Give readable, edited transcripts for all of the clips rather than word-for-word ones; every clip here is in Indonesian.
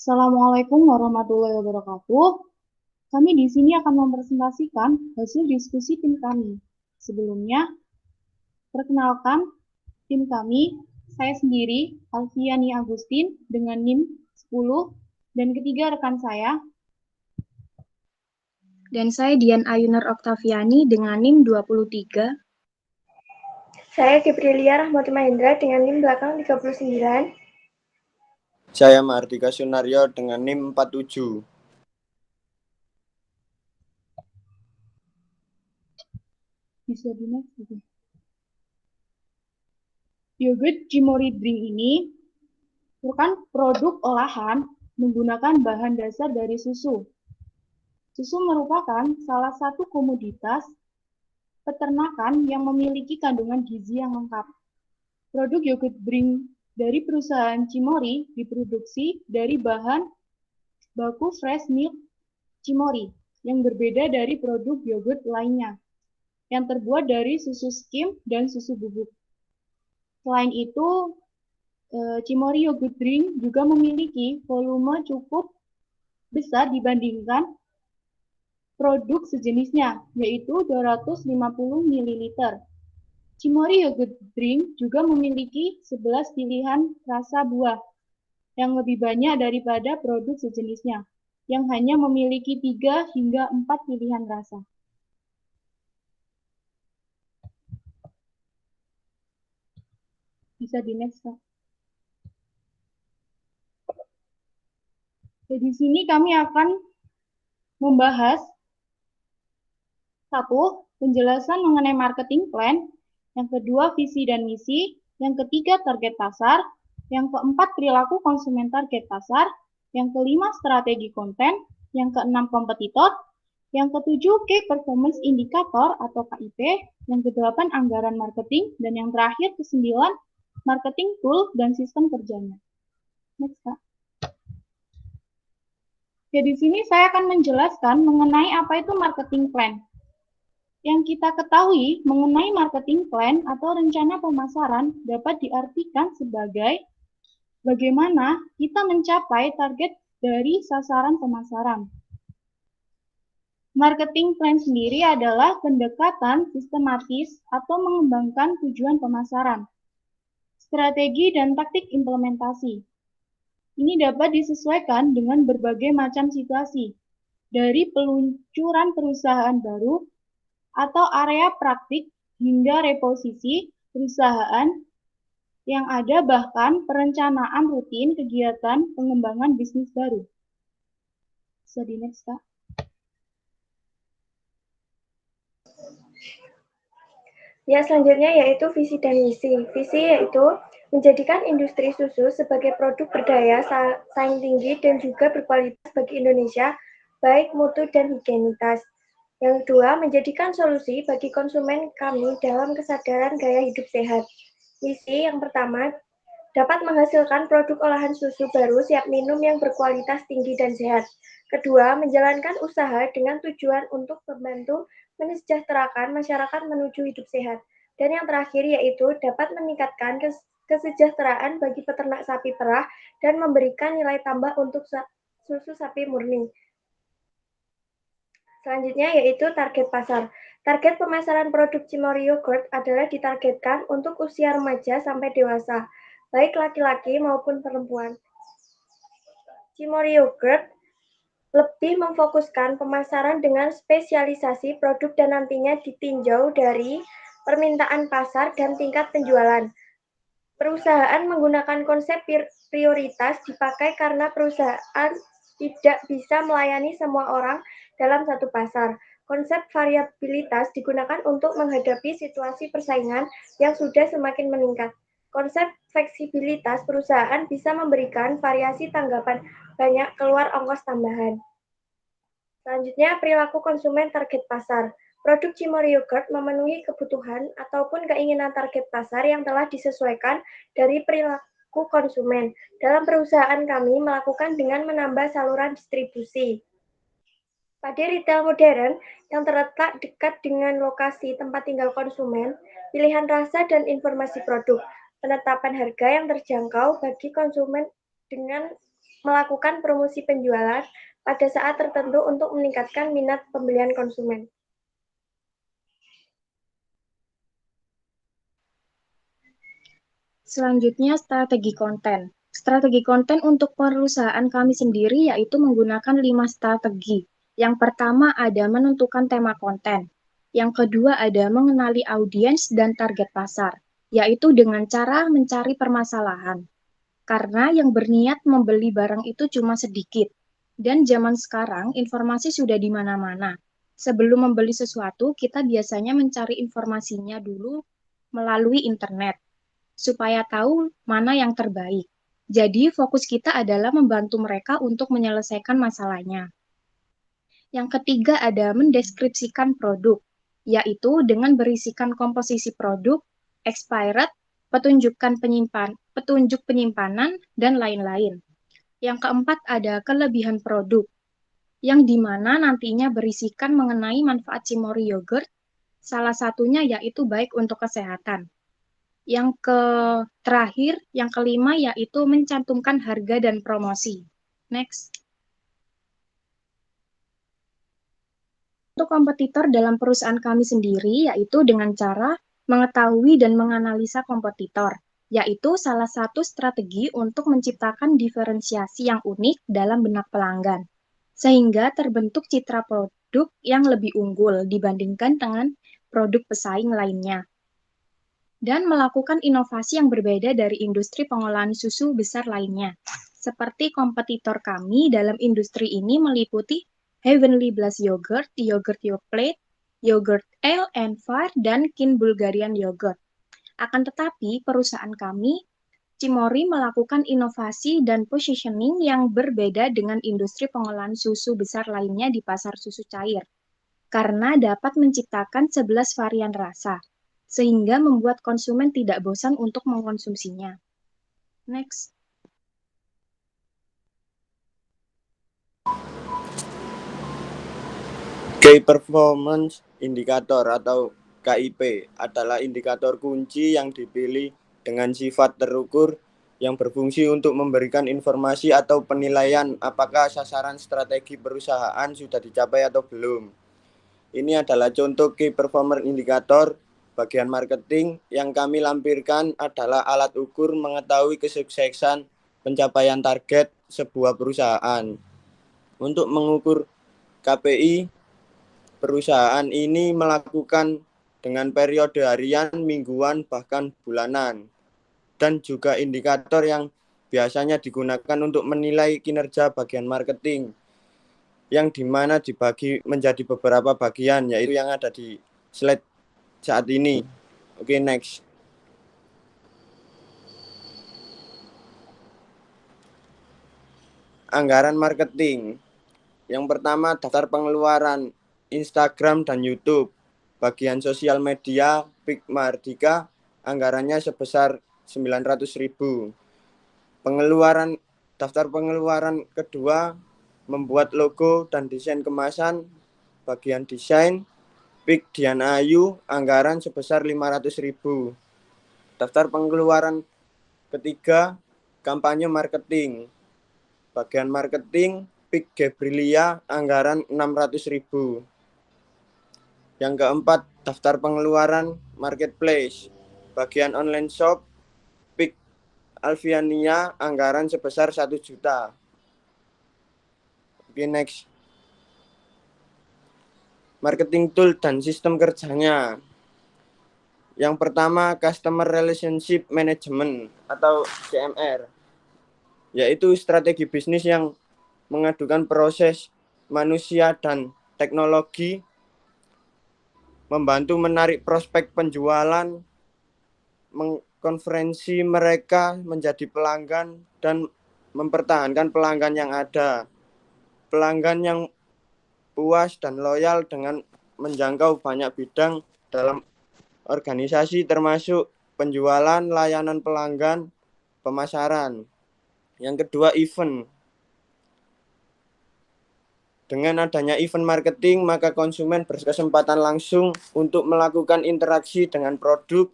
Assalamualaikum warahmatullahi wabarakatuh. Kami di sini akan mempresentasikan hasil diskusi tim kami. Sebelumnya, perkenalkan tim kami, saya sendiri, Alfiani Agustin dengan NIM 10, dan ketiga rekan saya. Dan saya Dian Ayunar Oktaviani dengan NIM 23. Saya Gibrilia Rahmati Mahendra dengan NIM belakang 39. Saya Mardika Sunaryo dengan NIM 47. Bisa di next gitu. Yogurt Cimory Drink ini merupakan produk olahan menggunakan bahan dasar dari susu. Susu merupakan salah satu komoditas peternakan yang memiliki kandungan gizi yang lengkap. Produk yogurt drink dari perusahaan Cimory diproduksi dari bahan baku fresh milk Cimory yang berbeda dari produk yogurt lainnya yang terbuat dari susu skim dan susu bubuk. Selain itu, Cimory yogurt drink juga memiliki volume cukup besar dibandingkan produk sejenisnya, yaitu 250 ml. Cimory yogurt drink juga memiliki 11 pilihan rasa buah yang lebih banyak daripada produk sejenisnya, yang hanya memiliki 3 hingga 4 pilihan rasa. Bisa di next, Kak. Di sini kami akan membahas satu, penjelasan mengenai marketing plan, yang kedua visi dan misi, yang ketiga target pasar, yang keempat perilaku konsumen target pasar, yang kelima strategi konten, yang keenam kompetitor, yang ketujuh key performance indicator atau KIP, yang kedelapan anggaran marketing, dan yang terakhir kesembilan marketing tool dan sistem kerjanya. Next, Kak. Ya, di sini saya akan menjelaskan mengenai apa itu marketing plan. Yang kita ketahui mengenai marketing plan atau rencana pemasaran dapat diartikan sebagai bagaimana kita mencapai target dari sasaran pemasaran. Marketing plan sendiri adalah pendekatan sistematis atau mengembangkan tujuan pemasaran, strategi dan taktik implementasi. Ini dapat disesuaikan dengan berbagai macam situasi, dari peluncuran perusahaan baru atau area praktik hingga reposisi perusahaan yang ada, bahkan perencanaan rutin kegiatan pengembangan bisnis baru. Bisa di next, Kak. Ya, selanjutnya yaitu visi dan misi. Visi yaitu menjadikan industri susu sebagai produk berdaya saing tinggi dan juga berkualitas bagi Indonesia, baik mutu dan higienitas. Yang kedua, menjadikan solusi bagi konsumen kami dalam kesadaran gaya hidup sehat. Misi yang pertama, dapat menghasilkan produk olahan susu baru siap minum yang berkualitas tinggi dan sehat. Kedua, menjalankan usaha dengan tujuan untuk membantu mensejahterakan masyarakat menuju hidup sehat. Dan yang terakhir yaitu dapat meningkatkan kesejahteraan bagi peternak sapi perah dan memberikan nilai tambah untuk susu sapi murni. Selanjutnya yaitu target pasar. Target pemasaran produk Cimory Yogurt adalah ditargetkan untuk usia remaja sampai dewasa, baik laki-laki maupun perempuan. Cimory Yogurt lebih memfokuskan pemasaran dengan spesialisasi produk dan nantinya ditinjau dari permintaan pasar dan tingkat penjualan. Perusahaan menggunakan konsep prioritas dipakai karena perusahaan tidak bisa melayani semua orang dalam satu pasar. Konsep variabilitas digunakan untuk menghadapi situasi persaingan yang sudah semakin meningkat. Konsep fleksibilitas perusahaan bisa memberikan variasi tanggapan banyak keluar ongkos tambahan. Selanjutnya, perilaku konsumen target pasar. Produk Cimory Yogurt memenuhi kebutuhan ataupun keinginan target pasar yang telah disesuaikan dari perilaku konsumen. Dalam perusahaan kami melakukan dengan menambah saluran distribusi. Pada retail modern yang terletak dekat dengan lokasi tempat tinggal konsumen, pilihan rasa dan informasi produk, penetapan harga yang terjangkau bagi konsumen dengan melakukan promosi penjualan pada saat tertentu untuk meningkatkan minat pembelian konsumen. Selanjutnya, strategi konten. Strategi konten untuk perusahaan kami sendiri yaitu menggunakan 5 strategi. Yang pertama ada menentukan tema konten. Yang kedua ada mengenali audiens dan target pasar, yaitu dengan cara mencari permasalahan. Karena yang berniat membeli barang itu cuma sedikit. Dan zaman sekarang informasi sudah di mana-mana. Sebelum membeli sesuatu, kita biasanya mencari informasinya dulu melalui internet supaya tahu mana yang terbaik. Jadi, fokus kita adalah membantu mereka untuk menyelesaikan masalahnya. Yang ketiga ada mendeskripsikan produk, yaitu dengan berisikan komposisi produk, expired, petunjuk penyimpanan, dan lain-lain. Yang keempat ada kelebihan produk, yang dimana nantinya berisikan mengenai manfaat Cimory yogurt, salah satunya yaitu baik untuk kesehatan. Yang terakhir, yang kelima yaitu mencantumkan harga dan promosi. Next. Untuk kompetitor dalam perusahaan kami sendiri yaitu dengan cara mengetahui dan menganalisa kompetitor, yaitu salah satu strategi untuk menciptakan diferensiasi yang unik dalam benak pelanggan, sehingga terbentuk citra produk yang lebih unggul dibandingkan dengan produk pesaing lainnya. Dan melakukan inovasi yang berbeda dari industri pengolahan susu besar lainnya. Seperti kompetitor kami dalam industri ini meliputi Heavenly Bliss Yogurt, Yogurt Yoplait, Yogurt Ale and Fire, dan Kin Bulgarian Yogurt. Akan tetapi, perusahaan kami, Cimory, melakukan inovasi dan positioning yang berbeda dengan industri pengolahan susu besar lainnya di pasar susu cair, karena dapat menciptakan 11 varian rasa, sehingga membuat konsumen tidak bosan untuk mengkonsumsinya. Next. Key Performance Indicator atau KIP adalah indikator kunci yang dipilih dengan sifat terukur yang berfungsi untuk memberikan informasi atau penilaian apakah sasaran strategi perusahaan sudah dicapai atau belum. Ini adalah contoh Key Performance Indicator. Bagian marketing yang kami lampirkan adalah alat ukur mengetahui kesuksesan pencapaian target sebuah perusahaan. Untuk mengukur KPI, perusahaan ini melakukan dengan periode harian, mingguan, bahkan bulanan. Dan juga indikator yang biasanya digunakan untuk menilai kinerja bagian marketing, yang dimana dibagi menjadi beberapa bagian, yaitu yang ada di slide saat ini. Oke, next. Anggaran marketing. Yang pertama, daftar pengeluaran Instagram dan YouTube. Bagian sosial media, Pik Mardika, anggarannya sebesar 900.000. Daftar pengeluaran kedua, membuat logo dan desain kemasan. Bagian desain, Pik Dian Ayu, anggaran sebesar 500.000. Daftar pengeluaran ketiga, kampanye marketing. Bagian marketing, Pik Gebrilia, anggaran 600.000. Yang keempat, daftar pengeluaran marketplace. Bagian online shop, Pik Alfiania, anggaran sebesar 1 juta. Oke, next. Marketing tool dan sistem kerjanya. Yang pertama, Customer Relationship Management atau CMR, yaitu strategi bisnis yang mengadukan proses manusia dan teknologi, membantu menarik prospek penjualan, mengkonferensi mereka menjadi pelanggan, dan mempertahankan pelanggan yang ada. Pelanggan yang puas dan loyal dengan menjangkau banyak bidang dalam organisasi termasuk penjualan, layanan pelanggan, pemasaran. Yang kedua, event. Dengan adanya event marketing, maka konsumen berkesempatan langsung untuk melakukan interaksi dengan produk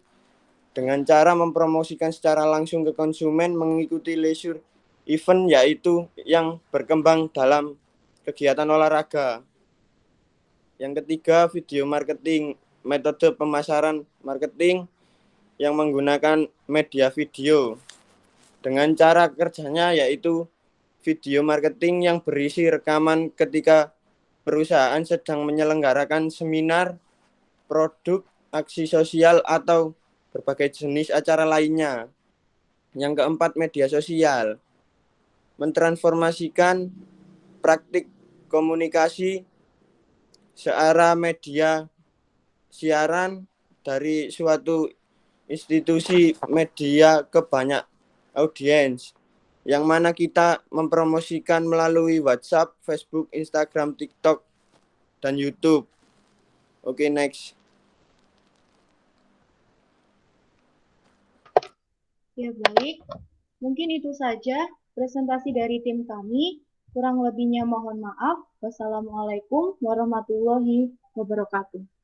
dengan cara mempromosikan secara langsung ke konsumen mengikuti leisure event yaitu yang berkembang dalam kegiatan olahraga. Yang ketiga, video marketing, metode pemasaran marketing yang menggunakan media video. Dengan cara kerjanya yaitu video marketing yang berisi rekaman ketika perusahaan sedang menyelenggarakan seminar, produk, aksi sosial, atau berbagai jenis acara lainnya. Yang keempat, media sosial. Mentransformasikan praktik komunikasi searah media siaran dari suatu institusi media ke banyak audiens, yang mana kita mempromosikan melalui WhatsApp, Facebook, Instagram, TikTok, dan YouTube. Oke, next. Ya, baik. Mungkin itu saja presentasi dari tim kami. Kurang lebihnya mohon maaf. Wassalamualaikum warahmatullahi wabarakatuh.